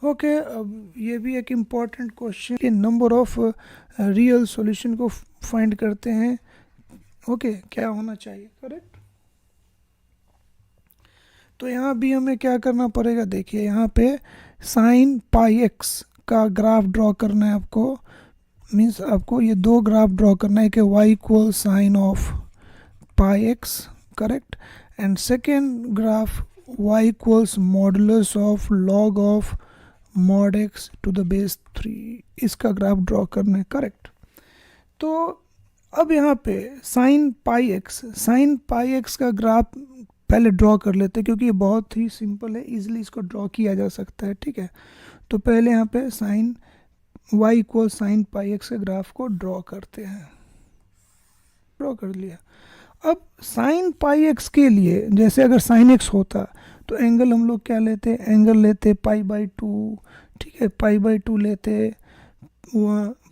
Okay, अब ये भी एक इम्पॉर्टेंट क्वेश्चन कि नंबर ऑफ रियल सॉल्यूशन को फाइंड करते हैं। ओके, क्या होना चाहिए, करेक्ट। तो यहाँ भी हमें क्या करना पड़ेगा, देखिए यहाँ पे साइन पाई एक्स का ग्राफ ड्रॉ करना है आपको। मीन्स आपको ये दो ग्राफ ड्रॉ करना है कि y equal sine of pi x, correct, and second graph y equals modulus of log of mod x to the base 3, इसका ग्राफ ड्रॉ करना है, करेक्ट। तो अब यहाँ पे साइन पाई एक्स का ग्राफ पहले ड्रॉ कर लेते हैं, क्योंकि ये बहुत ही सिंपल है, इजीली इसको ड्रॉ किया जा सकता है, ठीक है। तो पहले यहाँ पे sine y equal sine pi x के ग्राफ को ड्रॉ करते हैं। ड्रॉ कर लिया। अब साइन पाई एक्स के लिए, जैसे अगर साइन एक्स होता तो एंगल हम लोग क्या लेते, एंगल लेते पाई बाई 2, ठीक है, पाई बाई 2 लेते,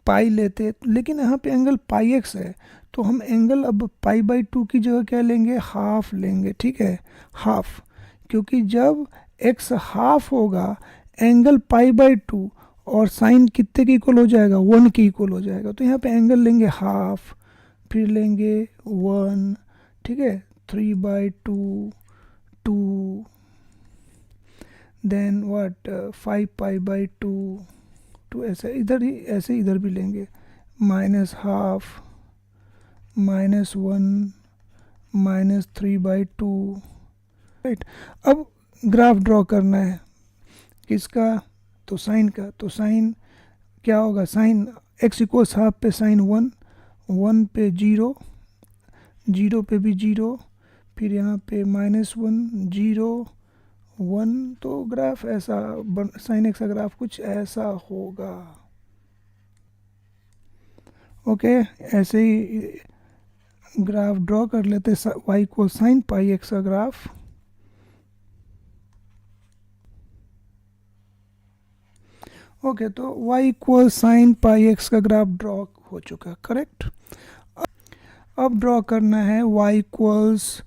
पाई लेते, लेकिन यहाँ पे एंगल पाई एक्स है, तो हम एंगल अब पाई बाई 2 की जगह क्या लेंगे, हाफ लेंगे, ठीक है, हाफ। क्योंकि जब एक्स हाफ होगा एंगल पाई बाई 2 और साइन कितने के इक्वल हो जाएगा, 1 के इक्वल हो जाएगा, तो यहाँ पे एंगल लेंगे हाफ, फिर लेंगे 1, ठीक है, 3/2, 2, देन व्हाट 5 पाई बाई 2, ऐसे इधर ही, ऐसे इधर भी लेंगे, -12, -1, -3/2, राइट। अब ग्राफ ड्रॉ करना है किसका, तो साइन का। तो साइन क्या होगा, साइन x इक्वल्स हाफ पे साइन 1, 1 पे 0, 0 पे भी 0, फिर यहाँ पे -1, 0, 1, तो ग्राफ ऐसा साइन एक्स का ग्राफ कुछ ऐसा होगा। ओके, ऐसे ही ग्राफ ड्रॉ कर लेते, y equal sine pi x का ग्राफ। ओके, तो y equal sine pi x का ग्राफ ड्रॉ हो चुका है, करेक्ट। अब ड्रॉ करना है y equals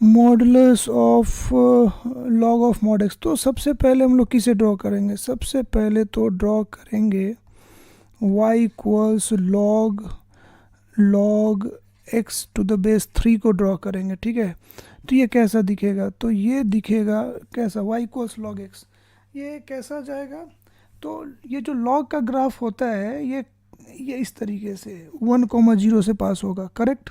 modulus of log of mod x. तो सबसे पहले हम लोग किसे ड्रॉ करेंगे, सबसे पहले तो ड्रॉ करेंगे y equals log x to the base 3 को ड्रॉ करेंगे, ठीक है। तो ये कैसा दिखेगा, तो ये दिखेगा कैसा, y इक्वल्स लॉग x, ये कैसा जाएगा, तो ये जो लॉग का ग्राफ होता है ये इस तरीके से 1,0 से पास होगा, करेक्ट।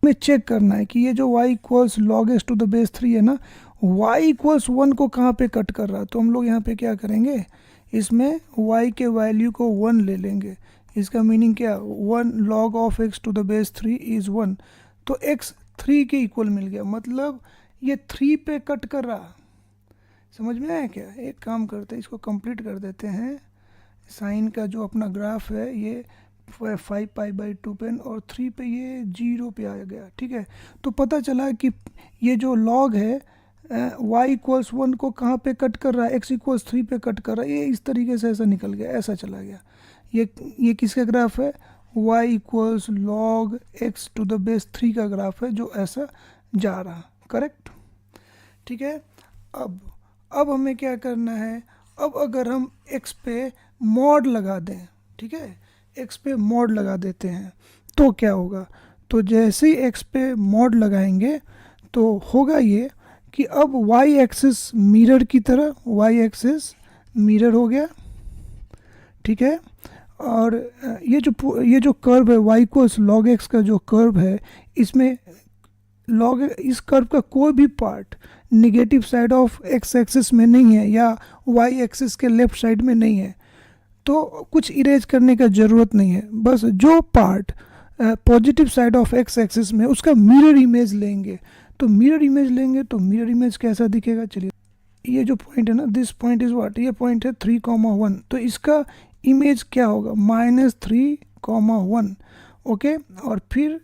हमें चेक करना है कि ये जो y equals log x to the base 3 है ना, y इक्वल्स 1 को कहाँ पे कट कर रहा है, तो हम लोग यहाँ पे क्या करेंगे, इसमें y के वैल्यू को 1 ले लेंगे। इसका मीनिंग क्या, 1 log of x to the base 3 is 1, तो x 3 के इक्वल मिल गया, मतलब ये 3 पे कट कर रहा। समझ में आया क्या, एक काम करते हैं, इसको कंप्लीट कर देते हैं। साइन का जो अपना ग्राफ है ये 5 पाई बाई 2 पे और 3 पे ये 0 पे आ गया, ठीक है। तो पता चला कि ये जो लॉग है y इक्वल्स 1 को कहाँ पे कट कर रहा है, x इक्वल्स 3 पे कट कर रहा है, ये इस तरीके से ऐसा निकल गया, ऐसा चला गया। ये किसका ग्राफ है, y equals log x to the base 3 का ग्राफ है, जो ऐसा जा रहा, करेक्ट, ठीक है। अब हमें क्या करना है, अब अगर हम x पे मॉड लगा दें, ठीक है, x पे मॉड लगा देते हैं तो क्या होगा, तो जैसे ही x पे मॉड लगाएंगे तो होगा ये कि अब y एक्सिस मिरर की तरह, y एक्सिस मिरर हो गया, ठीक है। और ये जो कर्व है y इक्वल्स लॉग x का जो कर्व है, इसमें लॉग इस कर्व का कोई भी part negative side of x axis में नहीं है या y एक्सिस के लेफ्ट साइड में नहीं है, तो कुछ इरेज करने का ज़रूरत नहीं है। बस जो part positive side of x axis में उसका मिरर इमेज लेंगे, तो मिरर इमेज कैसा दिखेगा, चलिए ये जो पॉइंट है ना, दिस पॉइंट इज़ व्हाट, ये पॉइंट है 3,1, तो इसका इमेज क्या होगा, -3,1, ओके। और फिर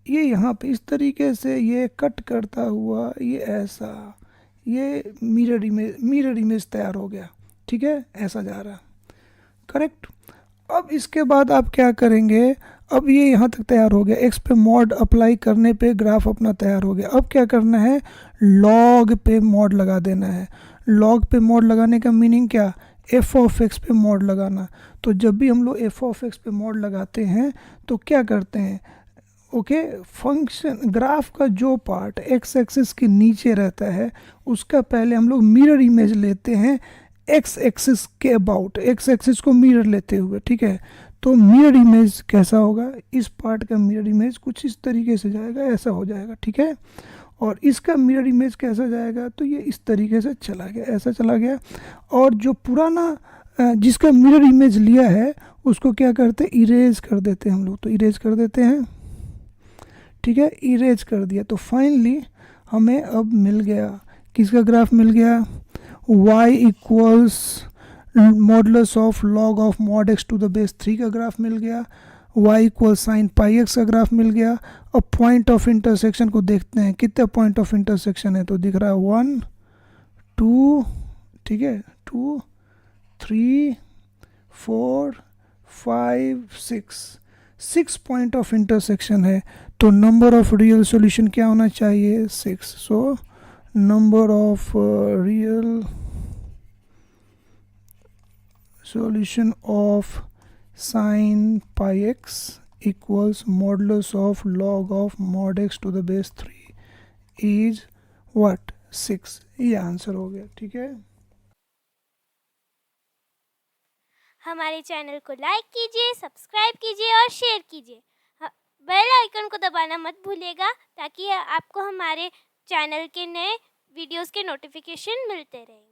ये यहाँ पे इस तरीके से ये कट करता हुआ ये ऐसा, ये मिरर इमेज तैयार हो गया, ठीक है, ऐसा जा रहा, करेक्ट। अब इसके बाद आप क्या करेंगे, अब ये यहाँ तक तैयार हो गया, एक्स पे मॉड अप्लाई करने पे ग्राफ अपना तैयार हो गया। अब क्या करना है, लॉग पे मॉड लगा देना है। लॉग पे मॉड लगाने का मीनिंग क्या, एफ ऑफ एक्स पे मॉड लगाना। तो जब भी हम लोग एफ ऑफ एक्स पे मॉड लगाते हैं तो क्या करते हैं, ओके, फंक्शन ग्राफ का जो पार्ट एक्स एक्सिस के नीचे रहता है उसका पहले हम लोग मिरर इमेज लेते हैं एक्स एक्सिस के अबाउट, एक्स एक्सिस को मिरर लेते हुए, ठीक है। तो मिरर इमेज कैसा होगा, इस पार्ट का मिरर इमेज कुछ इस तरीके से जाएगा, ऐसा हो जाएगा, ठीक है। और इसका मिरर इमेज कैसा जाएगा, तो ये इस तरीके से चला गया, ऐसा चला गया। और जो पुराना जिसका मिरर इमेज लिया है उसको क्या करते हैं, इरेज कर देते हैं हम लोग। तो इरेज कर देते हैं, ठीक है, इरेज कर दिया। तो फाइनली हमें अब मिल गया, किसका ग्राफ मिल गया, y equals modulus of log of mod x to the base 3 का ग्राफ मिल गया, y equal sine pi x का ग्राफ मिल गया। अब पॉइंट ऑफ इंटरसेक्शन को देखते हैं, कितने पॉइंट ऑफ इंटरसेक्शन है, तो दिख रहा है 1 2, ठीक है, 2 3 4 5 6 पॉइंट ऑफ इंटरसेक्शन है। तो नंबर ऑफ रियल सॉल्यूशन क्या होना चाहिए, 6। So number of real solution of sin pi x equals modulus of log of mod x to the base 3 is what, 6। ये आंसर हो गया, ठीक है। हमारे चैनल को लाइक कीजिए, सब्सक्राइब कीजिए और शेयर कीजिए। बेल आइकन को दबाना मत भूलिएगा ताकि आपको हमारे चैनल के नए वीडियोस के नोटिफिकेशन मिलते रहें।